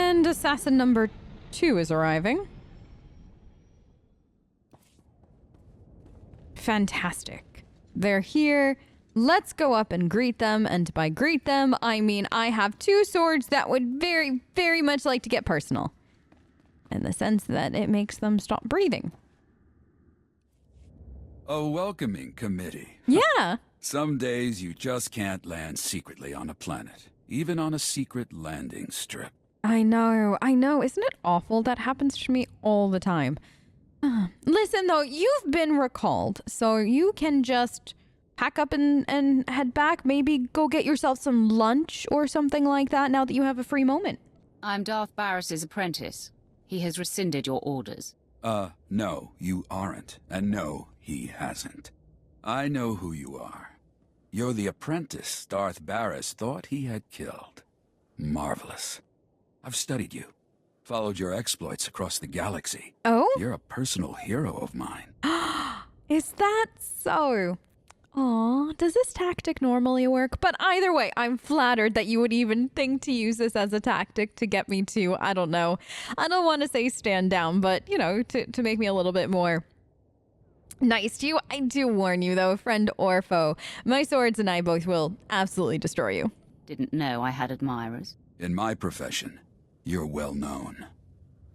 And assassin number 2 is arriving. Fantastic. They're here. Let's go up and greet them. And by greet them, I mean I have 2 swords that would very, very much like to get personal. In the sense that it makes them stop breathing. A welcoming committee. Yeah. Some days you just can't land secretly on a planet, even on a secret landing strip. I know. Isn't it awful? That happens to me all the time. Listen, though, you've been recalled, so you can just pack up and head back. Maybe go get yourself some lunch or something like that now that you have a free moment. I'm Darth Barris's apprentice. He has rescinded your orders. No, you aren't. And no, he hasn't. I know who you are. You're the apprentice Darth Barris thought he had killed. Marvelous. I've studied you. Followed your exploits across the galaxy. Oh? You're a personal hero of mine. Is that so? Aw, does this tactic normally work? But either way, I'm flattered that you would even think to use this as a tactic to get me to, I don't know. I don't want to say stand down, but, you know, to make me a little bit more nice to you. I do warn you, though, friend or foe, my swords and I both will absolutely destroy you. Didn't know I had admirers. In my profession, you're well known.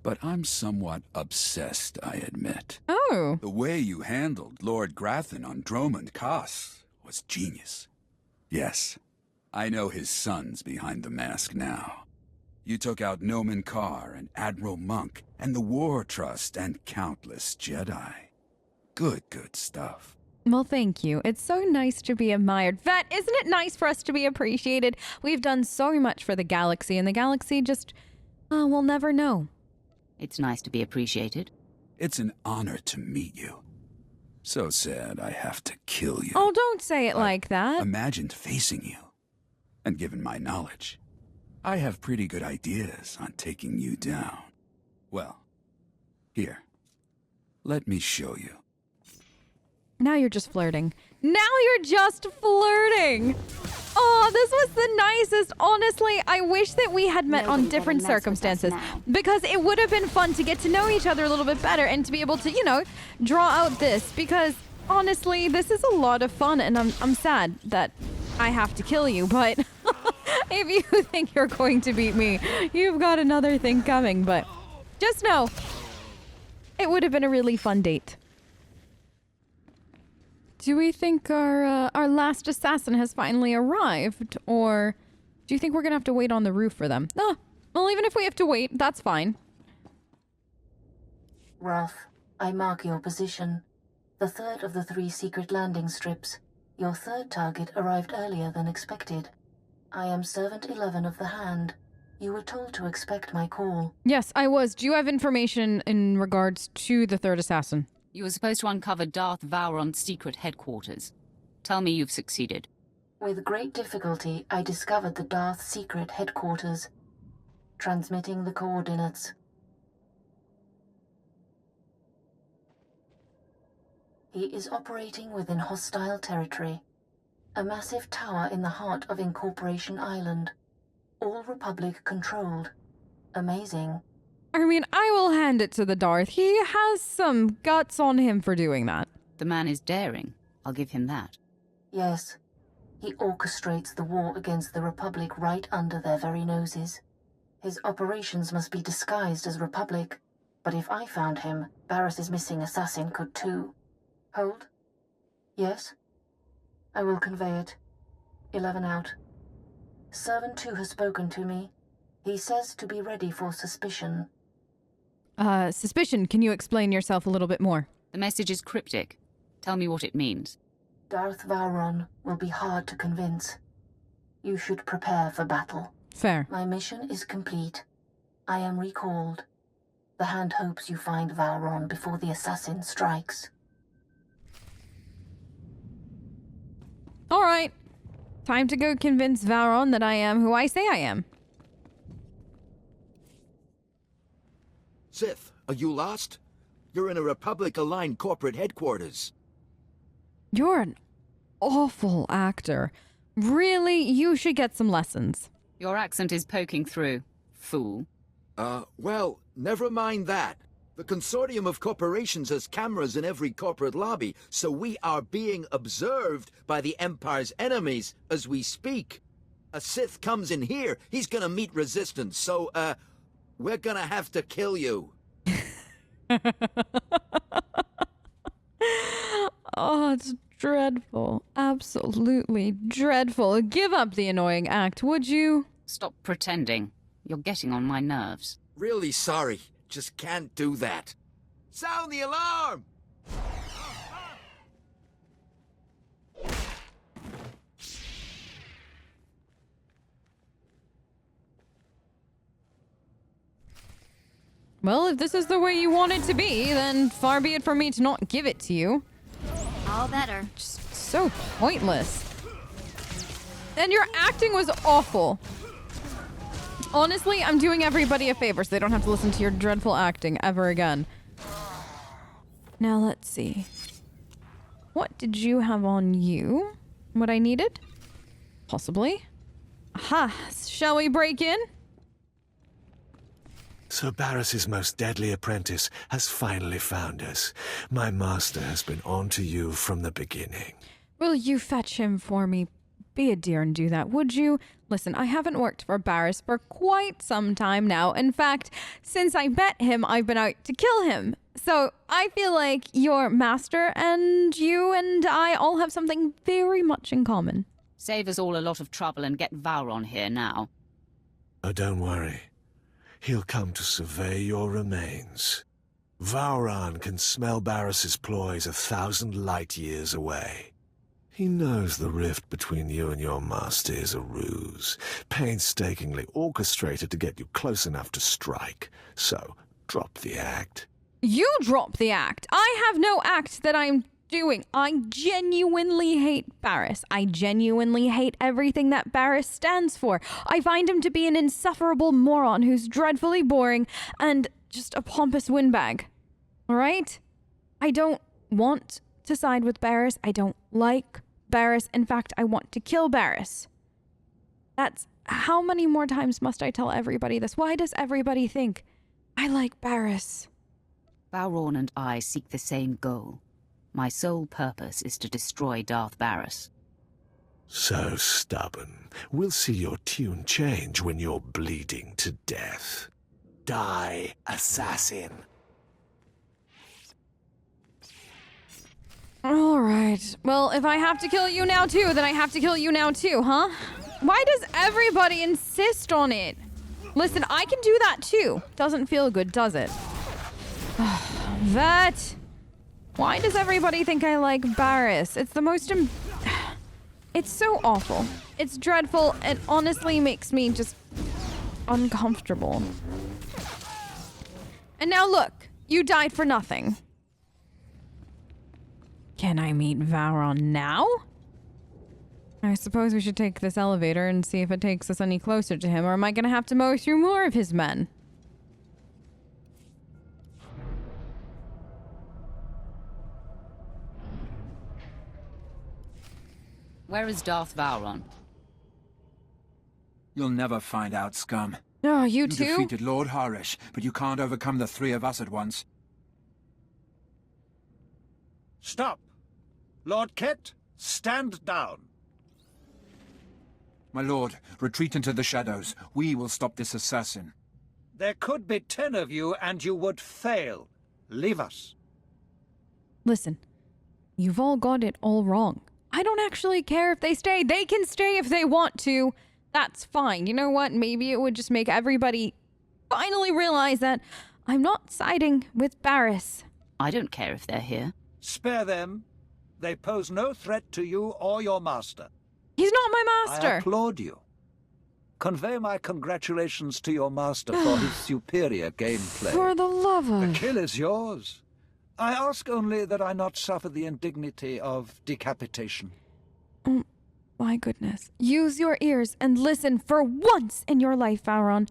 But I'm somewhat obsessed, I admit. Oh. The way you handled Lord Grathan on Dromund Kaas was genius. Yes, I know his son's behind the mask now. You took out Nomen Karr and Admiral Monk and the War Trust and countless Jedi. Good stuff. Well, thank you. It's so nice to be admired. Vet, isn't it nice for us to be appreciated? We've done so much for the galaxy, and the galaxy just, will never know. It's nice to be appreciated. It's an honor to meet you. So sad I have to kill you. Oh, don't say it like that. Imagined facing you. And given my knowledge, I have pretty good ideas on taking you down. Well, here. Let me show you. Now you're just flirting. Now you're just flirting. Oh, this was the nicest. Honestly, I wish that we had met on different circumstances because it would have been fun to get to know each other a little bit better and to be able to, you know, draw out this because honestly, this is a lot of fun and I'm sad that I have to kill you, but if you think you're going to beat me, you've got another thing coming, but just know it would have been a really fun date. Do we think our last assassin has finally arrived, or do you think we're gonna have to wait on the roof for them? No. Well, even if we have to wait, that's fine. Wrath, I mark your position. The third of the 3 secret landing strips. Your third target arrived earlier than expected. I am Servant 11 of the Hand. You were told to expect my call. Yes, I was. Do you have information in regards to the third assassin? You were supposed to uncover Darth Vauron's secret headquarters. Tell me you've succeeded. With great difficulty, I discovered the Darth secret headquarters. Transmitting the coordinates. He is operating within hostile territory. A massive tower in the heart of Incorporation Island. All Republic controlled. Amazing. I mean, I will hand it to the Darth. He has some guts on him for doing that. The man is daring. I'll give him that. Yes. He orchestrates the war against the Republic right under their very noses. His operations must be disguised as Republic. But if I found him, Barris's missing assassin could too. Hold. Yes? I will convey it. 11 out. Servant 2 has spoken to me. He says to be ready for suspicion. Suspicion, can you explain yourself a little bit more? The message is cryptic. Tell me what it means. Darth Vauron will be hard to convince. You should prepare for battle. Fair. My mission is complete. I am recalled. The Hand hopes you find Vauron before the assassin strikes. All right. Time to go convince Vauron that I am who I say I am. Sith, are you lost? You're in a Republic-aligned corporate headquarters. You're an awful actor. Really, you should get some lessons. Your accent is poking through, fool. Well, never mind that. The consortium of corporations has cameras in every corporate lobby, so we are being observed by the Empire's enemies as we speak. A Sith comes in here, he's gonna meet resistance, so, we're gonna have to kill you. Oh, it's dreadful. Absolutely dreadful. Give up the annoying act, would you? Stop pretending. You're getting on my nerves. Really sorry, just can't do that. Sound the alarm! Well, if this is the way you want it to be, then far be it for me to not give it to you. All better. Just so pointless. And your acting was awful. Honestly, I'm doing everybody a favor so they don't have to listen to your dreadful acting ever again. Now let's see. What did you have on you? What I needed? Possibly. Aha! Shall we break in? Sir Barris's most deadly apprentice has finally found us. My master has been on to you from the beginning. Will you fetch him for me? Be a dear and do that, would you? Listen, I haven't worked for Barris for quite some time now. In fact, since I met him, I've been out to kill him. So I feel like your master and you and I all have something very much in common. Save us all a lot of trouble and get Vauron here now. Oh, don't worry. He'll come to survey your remains. Vauron can smell Barris's ploys 1,000 light years away. He knows the rift between you and your master is a ruse, painstakingly orchestrated to get you close enough to strike. So, drop the act. You drop the act. I have no act that I'm doing. I genuinely hate Barris. I genuinely hate everything that Barris stands for. I find him to be an insufferable moron who's dreadfully boring and just a pompous windbag. All right? I don't want to side with Barris. I don't like Barris. In fact, I want to kill Barris. That's how many more times must I tell everybody this? Why does everybody think I like Barris? Vauron and I seek the same goal. My sole purpose is to destroy Darth Barris. So stubborn. We'll see your tune change when you're bleeding to death. Die, assassin. All right. Well, if I have to kill you now too, then I have to kill you now too, huh? Why does everybody insist on it? Listen, I can do that too. Doesn't feel good, does it? That... Why does everybody think I like Barris? It's the most... It's so awful. It's dreadful. It honestly makes me just uncomfortable. And now look, you died for nothing. Can I meet Vauron now? I suppose we should take this elevator and see if it takes us any closer to him, or am I gonna have to mow through more of his men? Where is Darth Vauron? You'll never find out, scum. Oh, you You too? defeated Lord Harish, but you can't overcome the three of us at once. Stop! Lord Ket, stand down. My lord, retreat into the shadows. We will stop this assassin. There could be 10 of you, and you would fail. Leave us. Listen, you've all got it all wrong. I don't actually care if they stay. They can stay if they want to. That's fine. You know what? Maybe it would just make everybody finally realize that I'm not siding with Barris. I don't care if they're here. Spare them. They pose no threat to you or your master. He's not my master. I applaud you. Convey my congratulations to your master for his superior gameplay. For the love The of... kill is yours. I ask only that I not suffer the indignity of decapitation. Oh, my goodness. Use your ears and listen for once in your life, Vauron.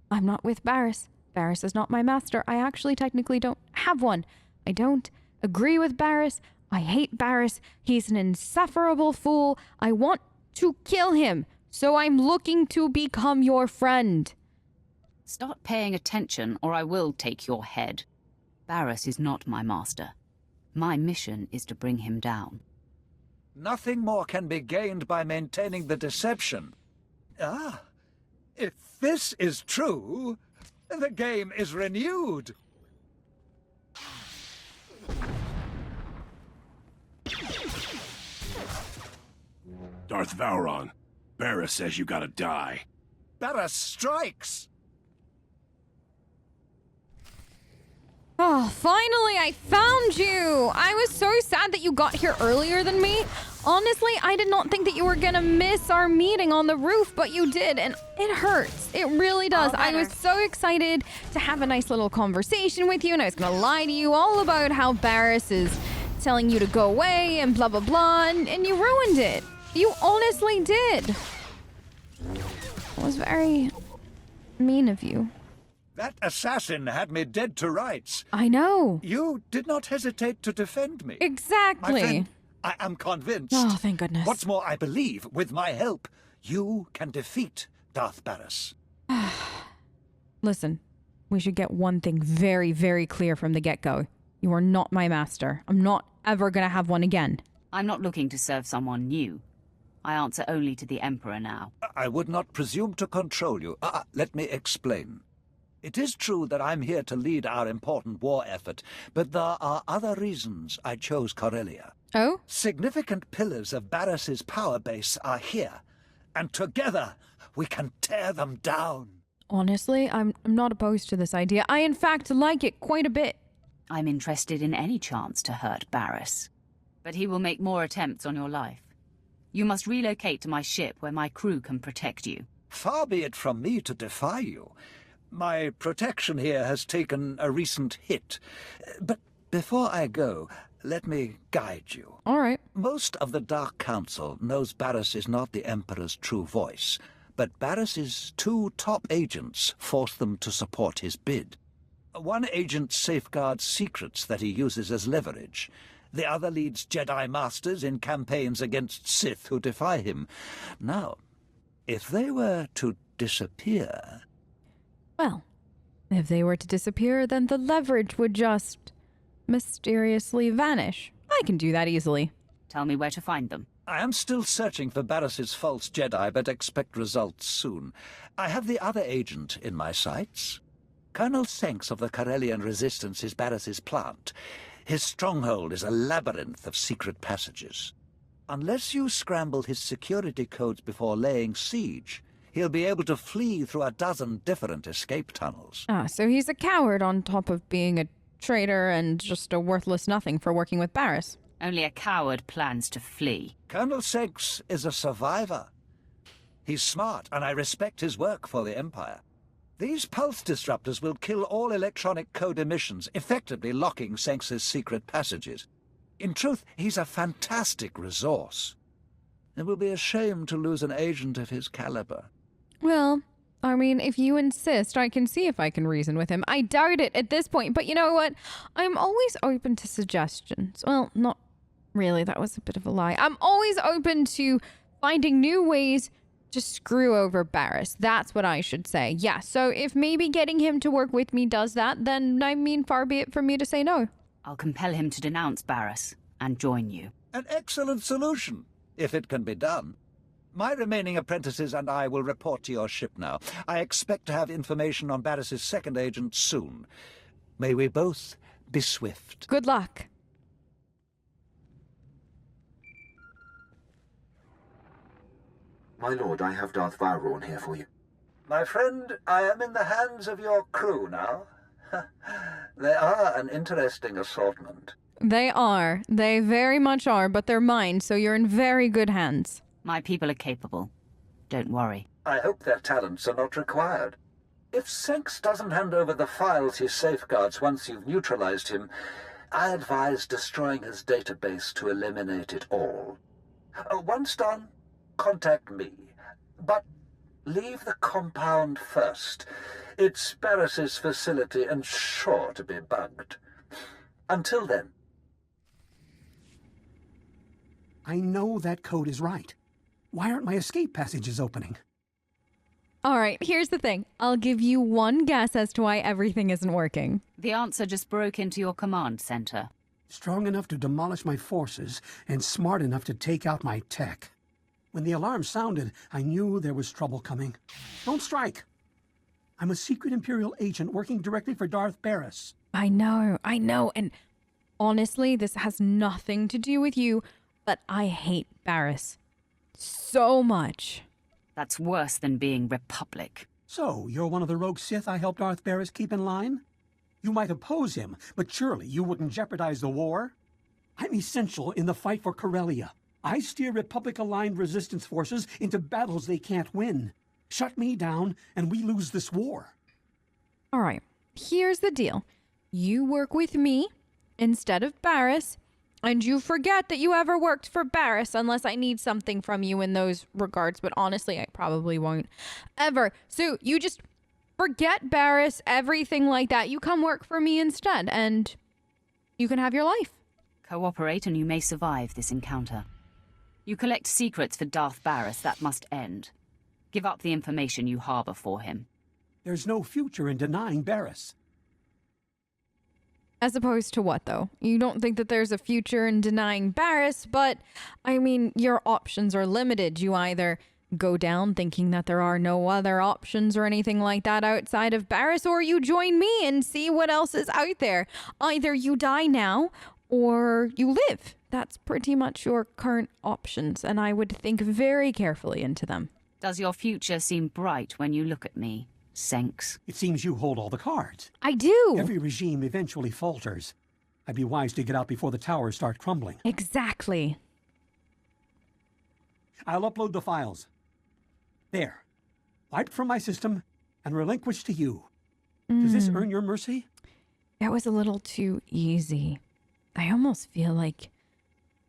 I'm not with Barris. Barris is not my master. I actually technically don't have one. I don't agree with Barris. I hate Barris. He's an insufferable fool. I want to kill him. So I'm looking to become your friend. Start paying attention, or I will take your head. Barris is not my master. My mission is to bring him down. Nothing more can be gained by maintaining the deception. Ah, if this is true, the game is renewed. Darth Vauron, Barris says you gotta die. Barris strikes! Oh, finally, I found you! I was so sad that you got here earlier than me. Honestly, I did not think that you were gonna miss our meeting on the roof, but you did, and it hurts. It really does. I was so excited to have a nice little conversation with you, and I was gonna lie to you all about how Barris is telling you to go away and blah, blah, blah, and you ruined it. You honestly did. It was very mean of you. That assassin had me dead to rights. I know. You did not hesitate to defend me. Exactly. My friend, I am convinced. Oh, thank goodness. What's more, I believe, with my help, you can defeat Darth Barris. Listen, we should get one thing very, very clear from the get-go. You are not my master. I'm not ever gonna have one again. I'm not looking to serve someone new. I answer only to the Emperor now. I would not presume to control you. Let me explain. It is true that I'm here to lead our important war effort, but there are other reasons I chose Corellia. Oh? Significant pillars of Barris's power base are here, and together we can tear them down. Honestly, I'm not opposed to this idea. I, in fact, like it quite a bit. I'm interested in any chance to hurt Barris. But he will make more attempts on your life. You must relocate to my ship where my crew can protect you. Far be it from me to defy you. My protection here has taken a recent hit. But before I go, let me guide you. All right. Most of the Dark Council knows Barris is not the Emperor's true voice, but Barris's 2 top agents force them to support his bid. One agent safeguards secrets that he uses as leverage. The other leads Jedi Masters in campaigns against Sith who defy him. Now, if they were to disappear... Well, if they were to disappear, then the leverage would just mysteriously vanish. I can do that easily. Tell me where to find them. I am still searching for Barris's false Jedi, but expect results soon. I have the other agent in my sights. Colonel Senks of the Corellian Resistance is Barris's plant. His stronghold is a labyrinth of secret passages. Unless you scramble his security codes before laying siege, he'll be able to flee through a dozen different escape tunnels. Ah, so he's a coward on top of being a traitor and just a worthless nothing for working with Barris. Only a coward plans to flee. Colonel Senks is a survivor. He's smart, and I respect his work for the Empire. These pulse disruptors will kill all electronic code emissions, effectively locking Senks's secret passages. In truth, he's a fantastic resource. It will be a shame to lose an agent of his caliber. Well, I mean, if you insist, I can see if I can reason with him. I doubt it at this point, but you know what? I'm always open to suggestions. Well, not really. That was a bit of a lie. I'm always open to finding new ways to screw over Barris. That's what I should say. Yeah, so if maybe getting him to work with me does that, then I mean, far be it from me to say no. I'll compel him to denounce Barris and join you. An excellent solution, if it can be done. My remaining apprentices and I will report to your ship now. I expect to have information on Barris's second agent soon. May we both be swift. Good luck. My lord, I have Darth Vauron here for you. My friend, I am in the hands of your crew now. They are an interesting assortment. They are. They very much are, but they're mine, so you're in very good hands. My people are capable. Don't worry. I hope their talents are not required. If Senks doesn't hand over the files he safeguards once you've neutralized him, I advise destroying his database to eliminate it all. Once done, contact me. But leave the compound first. It's Barris's facility and sure to be bugged. Until then. I know that code is right. Why aren't my escape passages opening? All right, here's the thing. I'll give you one guess as to why everything isn't working. The answer just broke into your command center. Strong enough to demolish my forces and smart enough to take out my tech. When the alarm sounded, I knew there was trouble coming. Don't strike! I'm a secret Imperial agent working directly for Darth Barris. I know. And honestly, this has nothing to do with you, but I hate Barris so much. That's worse than being Republic. So, you're one of the rogue Sith I helped Darth Barris keep in line? You might oppose him, but surely you wouldn't jeopardize the war? I'm essential in the fight for Corellia. I steer Republic-aligned resistance forces into battles they can't win. Shut me down, and we lose this war. All right, here's the deal. You work with me instead of Barris, and you forget that you ever worked for Barris unless I need something from you in those regards, but honestly, I probably won't ever. So you just forget Barris, everything like that. You come work for me instead, and you can have your life. Cooperate and you may survive this encounter. You collect secrets for Darth Barris, that must end. Give up the information you harbor for him. There's no future in denying Barris. As opposed to what, though? You don't think that there's a future in denying Barris, but, I mean, your options are limited. You either go down thinking that there are no other options or anything like that outside of Barris, or you join me and see what else is out there. Either you die now, or you live. That's pretty much your current options, and I would think very carefully into them. Does your future seem bright when you look at me, Senks? It seems you hold all the cards. I do! Every regime eventually falters. I'd be wise to get out before the towers start crumbling. Exactly. I'll upload the files. There. Wiped from my system and relinquished to you. Does this earn your mercy? That was a little too easy. I almost feel like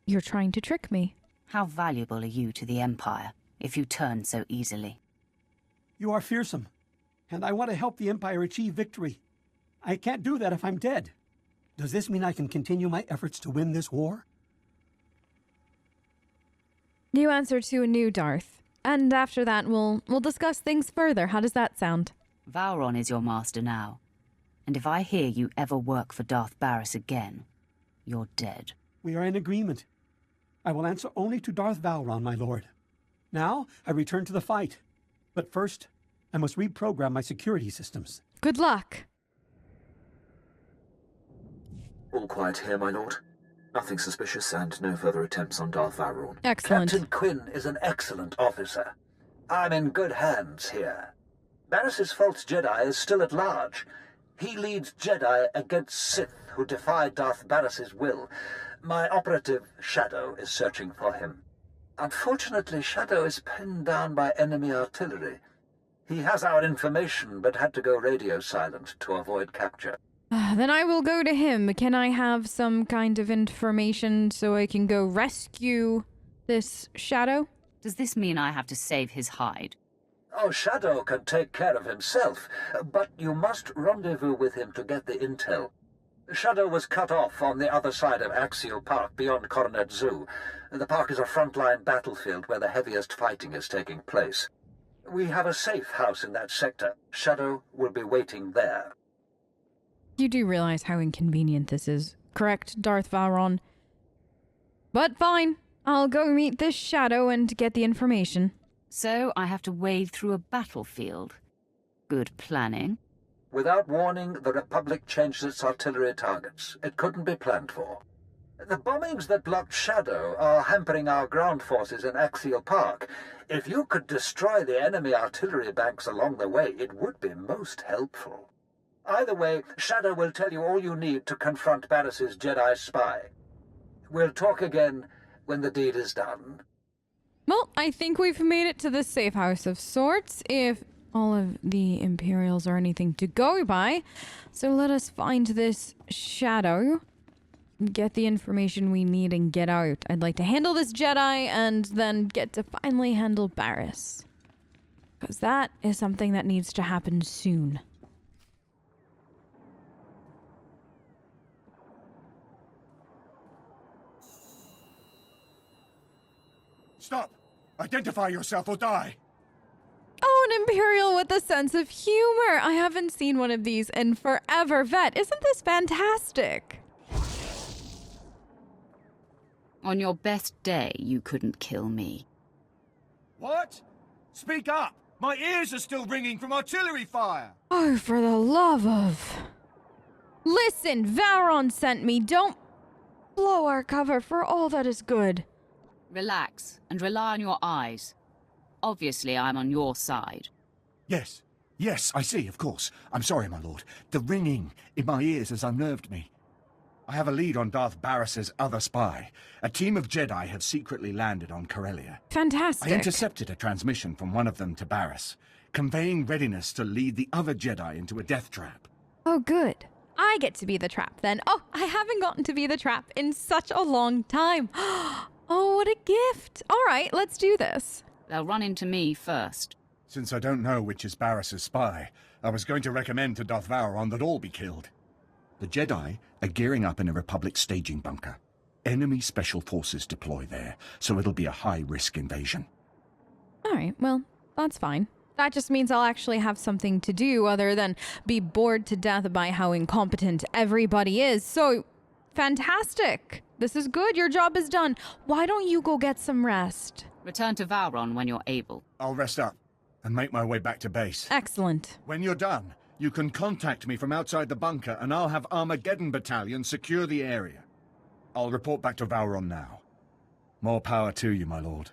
you're trying to trick me. How valuable are you to the Empire, if you turn so easily? You are fearsome, and I want to help the Empire achieve victory. I can't do that if I'm dead. Does this mean I can continue my efforts to win this war? You answer to a new Darth. And after that, we'll discuss things further. How does that sound? Vauron is your master now. And if I hear you ever work for Darth Barris again, you're dead. We are in agreement. I will answer only to Darth Vauron, my lord. Now, I return to the fight. But first, I must reprogram my security systems. Good luck. All quiet here, my lord. Nothing suspicious and no further attempts on Darth Vauron. Excellent. Captain Quinn is an excellent officer. I'm in good hands here. Barris's false Jedi is still at large. He leads Jedi against Sith who defy Darth Barris's will. My operative, Shadow, is searching for him. Unfortunately, Shadow is pinned down by enemy artillery. He has our information, but had to go radio silent to avoid capture. Then I will go to him. Can I have some kind of information so I can go rescue this Shadow? Does this mean I have to save his hide? Oh, Shadow can take care of himself, but you must rendezvous with him to get the intel. Shadow was cut off on the other side of Axial Park beyond Coronet Zoo. The park is a frontline battlefield where the heaviest fighting is taking place. We have a safe house in that sector. Shadow will be waiting there. You do realize how inconvenient this is, correct, Darth Vauron? But fine. I'll go meet this Shadow and get the information. So I have to wade through a battlefield. Good planning. Without warning, the Republic changed its artillery targets. It couldn't be planned for. The bombings that blocked Shadow are hampering our ground forces in Axial Park. If you could destroy the enemy artillery banks along the way, it would be most helpful. Either way, Shadow will tell you all you need to confront Barris's Jedi spy. We'll talk again when the deed is done. Well, I think we've made it to the safe house of sorts, if all of the Imperials are anything to go by. So let us find this Shadow, get the information we need, and get out. I'd like to handle this Jedi and then get to finally handle Barris. Because that is something that needs to happen soon. Stop! Identify yourself or die! Oh, an Imperial with a sense of humor. I haven't seen one of these in forever. Vet, isn't this fantastic? On your best day, you couldn't kill me. What? Speak up! My ears are still ringing from artillery fire! Oh, for the love of... Listen, Vauron sent me. Don't blow our cover for all that is good. Relax, and rely on your eyes. Obviously, I'm on your side. Yes, I see, of course. I'm sorry, my lord. The ringing in my ears has unnerved me. I have a lead on Darth Barris's other spy. A team of Jedi have secretly landed on Corellia. Fantastic. I intercepted a transmission from one of them to Barris, conveying readiness to lead the other Jedi into a death trap. Oh, good. I get to be the trap then. Oh, I haven't gotten to be the trap in such a long time. Oh, what a gift. All right, let's do this. They'll run into me first. Since I don't know which is Barris's spy, I was going to recommend to Darth Vauron that all be killed. The Jedi are gearing up in a Republic staging bunker. Enemy special forces deploy there, so it'll be a high-risk invasion. All right, well, that's fine. That just means I'll actually have something to do other than be bored to death by how incompetent everybody is. So, fantastic. This is good. Your job is done. Why don't you go get some rest? Return to Vauron when you're able. I'll rest up and make my way back to base. Excellent. When you're done, you can contact me from outside the bunker and I'll have Armageddon Battalion secure the area. I'll report back to Vauron now. More power to you, my lord.